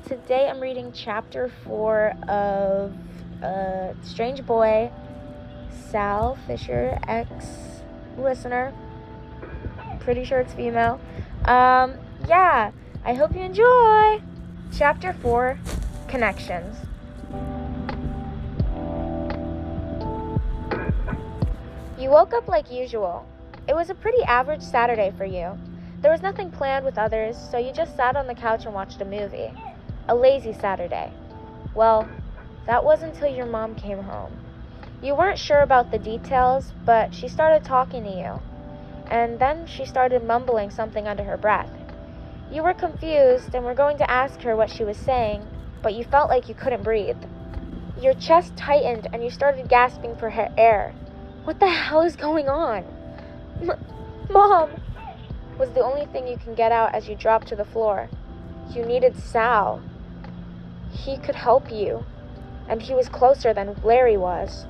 today I'm reading chapter 4 of Strange Boy, Sal Fisher, ex-listener. Pretty sure it's female. Yeah, I hope you enjoy. Chapter 4, Connections. You woke up like usual. It was a pretty average Saturday for you. There was nothing planned with others, so you just sat on the couch and watched a movie. A lazy Saturday. Well, that was until your mom came home. You weren't sure about the details, but she started talking to you. And then she started mumbling something under her breath. You were confused and were going to ask her what she was saying, but you felt like you couldn't breathe. Your chest tightened and you started gasping for air. What the hell is going on? Mom! Was the only thing you can get out as you dropped to the floor. You needed Sal. He could help you, and he was closer than Larry was.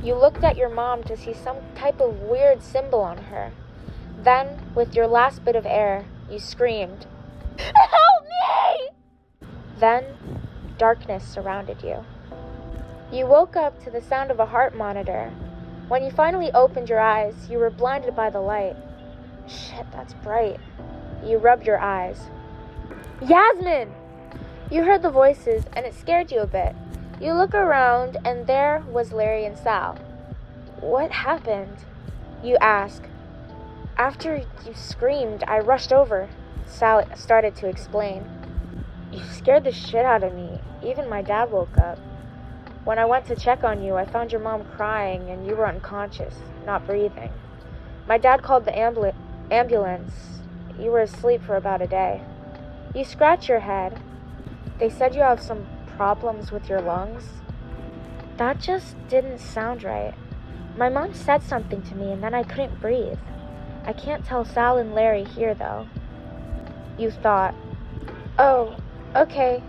You looked at your mom to see some type of weird symbol on her. Then, with your last bit of air, you screamed, "Help me!" Then, darkness surrounded you. You woke up to the sound of a heart monitor. When you finally opened your eyes, you were blinded by the light. Shit, that's bright. You rubbed your eyes. Yasmin! You heard the voices, and it scared you a bit. You look around, and there was Larry and Sal. What happened? You ask. After you screamed, I rushed over. Sal started to explain. You scared the shit out of me. Even my dad woke up. When I went to check on you, I found your mom crying, and you were unconscious, not breathing. My dad called the ambulance. You were asleep for about a day. You scratch your head. They said you have some problems with your lungs. That just didn't sound right. My mom said something to me and then I couldn't breathe. I can't tell Sal and Larry here though. You thought. Oh, okay.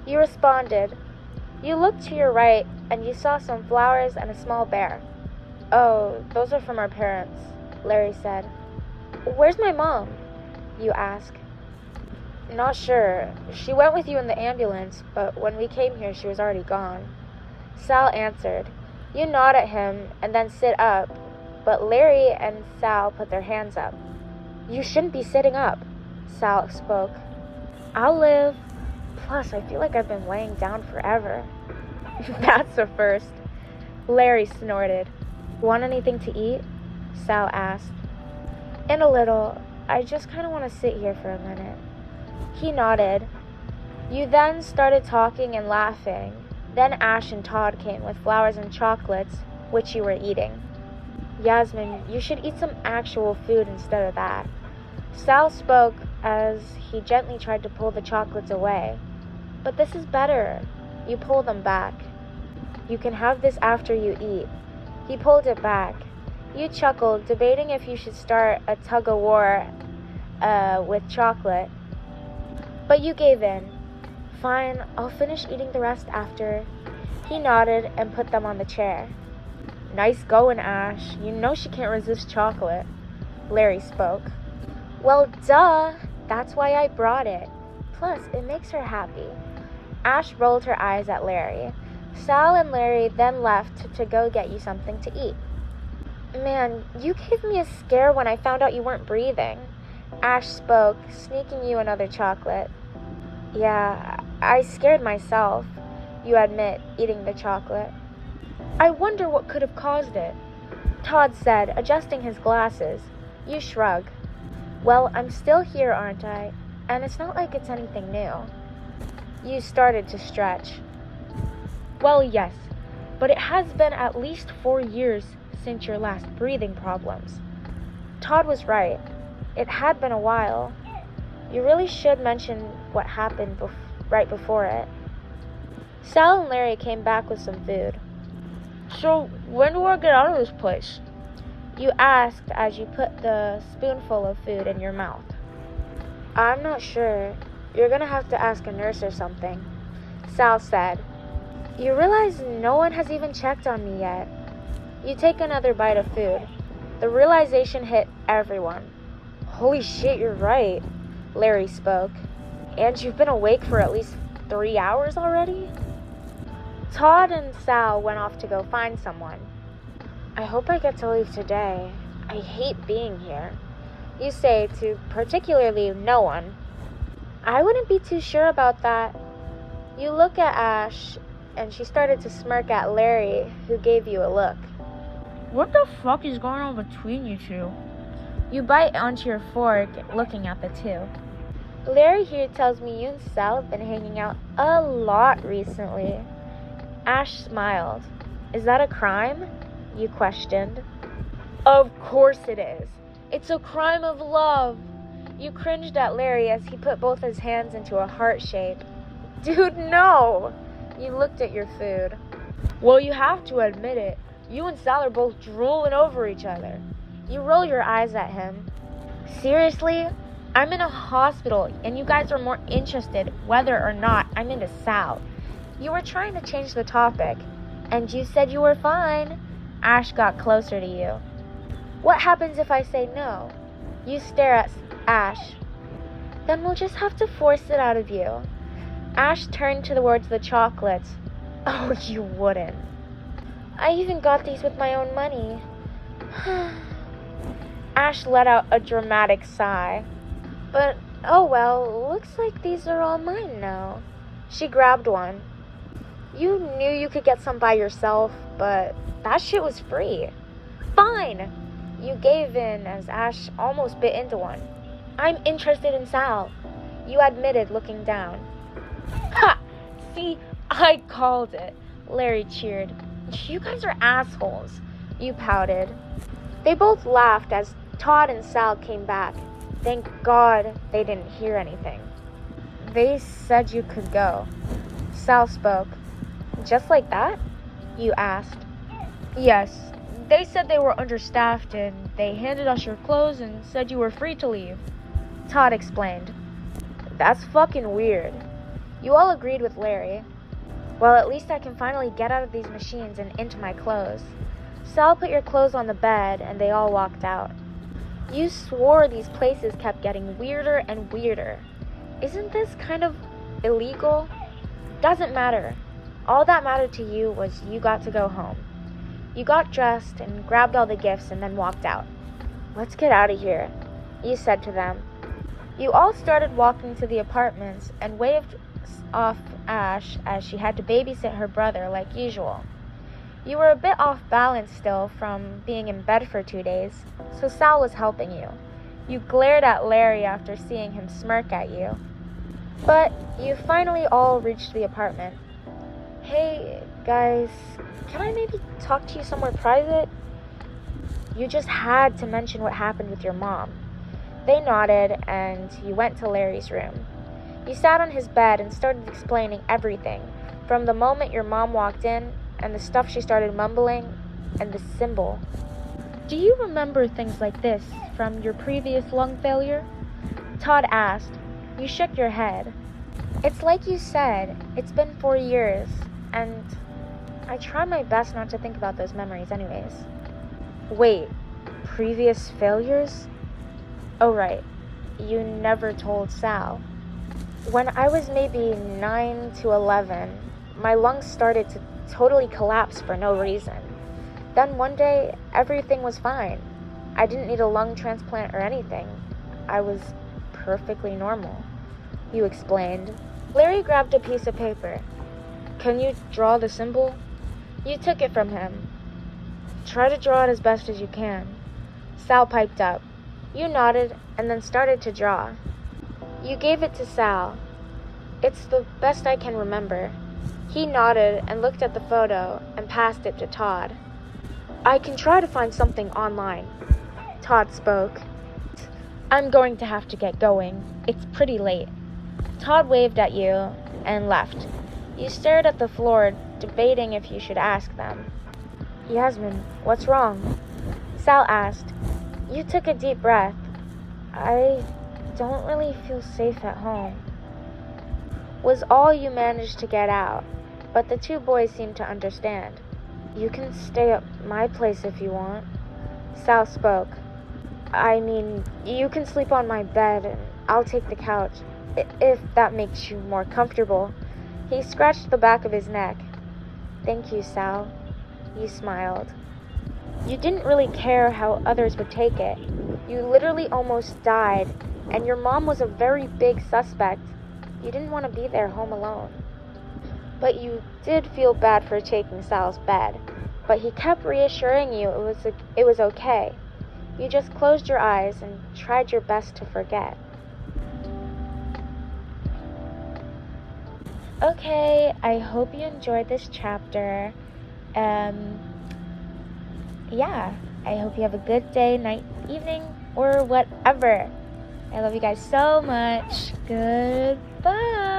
You responded. You looked to your right and you saw some flowers and a small bear. Oh, those are from our parents, Larry said. Where's my mom? You ask. Not sure. She went with you in the ambulance, but when we came here, she was already gone. Sal answered. You nod at him and then sit up, but Larry and Sal put their hands up. You shouldn't be sitting up, Sal spoke. I'll live. Plus, I feel like I've been laying down forever. That's a first. Larry snorted. Want anything to eat? Sal asked. In a little. I just kind of want to sit here for a minute. He nodded. You then started talking and laughing. Then Ash and Todd came with flowers and chocolates, which you were eating. Yasmin, you should eat some actual food instead of that. Sal spoke as he gently tried to pull the chocolates away. But this is better. You pull them back. You can have this after you eat. He pulled it back. You chuckled, debating if you should start a tug-of-war with chocolate. But you gave in. Fine, I'll finish eating the rest after. He nodded and put them on the chair. Nice going, Ash. You know she can't resist chocolate. Larry spoke. Well, duh. That's why I brought it. Plus, it makes her happy. Ash rolled her eyes at Larry. Sal and Larry then left to go get you something to eat. Man, you gave me a scare when I found out you weren't breathing. Ash spoke, sneaking you another chocolate. Yeah, I scared myself, you admit, eating the chocolate. I wonder what could have caused it, Todd said, adjusting his glasses. You shrug. Well, I'm still here, aren't I? And it's not like it's anything new. You started to stretch. Well, yes, but it has been at least 4 years since your last breathing problems. Todd was right. It had been a while. You really should mention what happened right before it. Sal and Larry came back with some food. So, when do I get out of this place? You asked as you put the spoonful of food in your mouth. I'm not sure. You're gonna have to ask a nurse or something, Sal said. You realize no one has even checked on me yet. You take another bite of food. The realization hit everyone. Holy shit, you're right, Larry spoke. And you've been awake for at least 3 hours already? Todd and Sal went off to go find someone. I hope I get to leave today. I hate being here. You say to particularly no one. I wouldn't be too sure about that. You look at Ash, and she started to smirk at Larry, who gave you a look. What the fuck is going on between you two? You bite onto your fork, looking at the two. Larry here tells me you and Sal have been hanging out a lot recently. Ash smiled. Is that a crime? You questioned. Of course it is. It's a crime of love. You cringed at Larry as he put both his hands into a heart shape. Dude, no! You looked at your food. Well, you have to admit it. You and Sal are both drooling over each other. You roll your eyes at him. Seriously? I'm in a hospital, and you guys are more interested whether or not I'm into Sal. You were trying to change the topic, and you said you were fine. Ash got closer to you. What happens if I say no? You stare at Ash. Then we'll just have to force it out of you. Ash turned towards the chocolates. Oh, you wouldn't. I even got these with my own money. Ash let out a dramatic sigh. But, oh well, looks like these are all mine now. She grabbed one. You knew you could get some by yourself, but that shit was free. Fine! You gave in as Ash almost bit into one. I'm interested in Sal. You admitted, looking down. Ha! See, I called it. Larry cheered. You guys are assholes. You pouted. They both laughed as Todd and Sal came back. Thank God they didn't hear anything. They said you could go. Sal spoke. Just like that? You asked. Yes. They said they were understaffed and they handed us your clothes and said you were free to leave. Todd explained. That's fucking weird. You all agreed with Larry. Well, at least I can finally get out of these machines and into my clothes. Sal put your clothes on the bed and they all walked out. You swore these places kept getting weirder and weirder. Isn't this kind of illegal? Doesn't matter. All that mattered to you was you got to go home. You got dressed and grabbed all the gifts and then walked out. Let's get out of here, you said to them. You all started walking to the apartments and waved off Ash as she had to babysit her brother like usual. You were a bit off balance still from being in bed for 2 days, so Sal was helping you. You glared at Larry after seeing him smirk at you. But you finally all reached the apartment. Hey, guys, can I maybe talk to you somewhere private? You just had to mention what happened with your mom. They nodded, and you went to Larry's room. You sat on his bed and started explaining everything, from the moment your mom walked in, and the stuff she started mumbling, and the symbol. Do you remember things like this from your previous lung failure? Todd asked. You shook your head. It's like you said, it's been 4 years, and I try my best not to think about those memories anyways. Wait, previous failures? Oh right, you never told Sal. When I was maybe 9 to 11, my lungs started to totally collapse for no reason. Then one day, everything was fine. I didn't need a lung transplant or anything. I was perfectly normal, you explained. Larry grabbed a piece of paper. Can you draw the symbol? You took it from him. Try to draw it as best as you can. Sal piped up. You nodded and then started to draw. You gave it to Sal. It's the best I can remember. He nodded and looked at the photo and passed it to Todd. I can try to find something online. Todd spoke. I'm going to have to get going. It's pretty late. Todd waved at you and left. You stared at the floor, debating if you should ask them. Yasmin, what's wrong? Sal asked. You took a deep breath. I don't really feel safe at home. Was all you managed to get out, but the two boys seemed to understand. You can stay at my place if you want. Sal spoke. I mean, you can sleep on my bed and I'll take the couch. If that makes you more comfortable. He scratched the back of his neck. Thank you, Sal. You smiled. You didn't really care how others would take it. You literally almost died, and your mom was a very big suspect. You didn't want to be there home alone. But you did feel bad for taking Sal's bed. But he kept reassuring you it was okay. You just closed your eyes and tried your best to forget. Okay, I hope you enjoyed this chapter. Yeah, I hope you have a good day, night, evening, or whatever. I love you guys so much. Goodbye.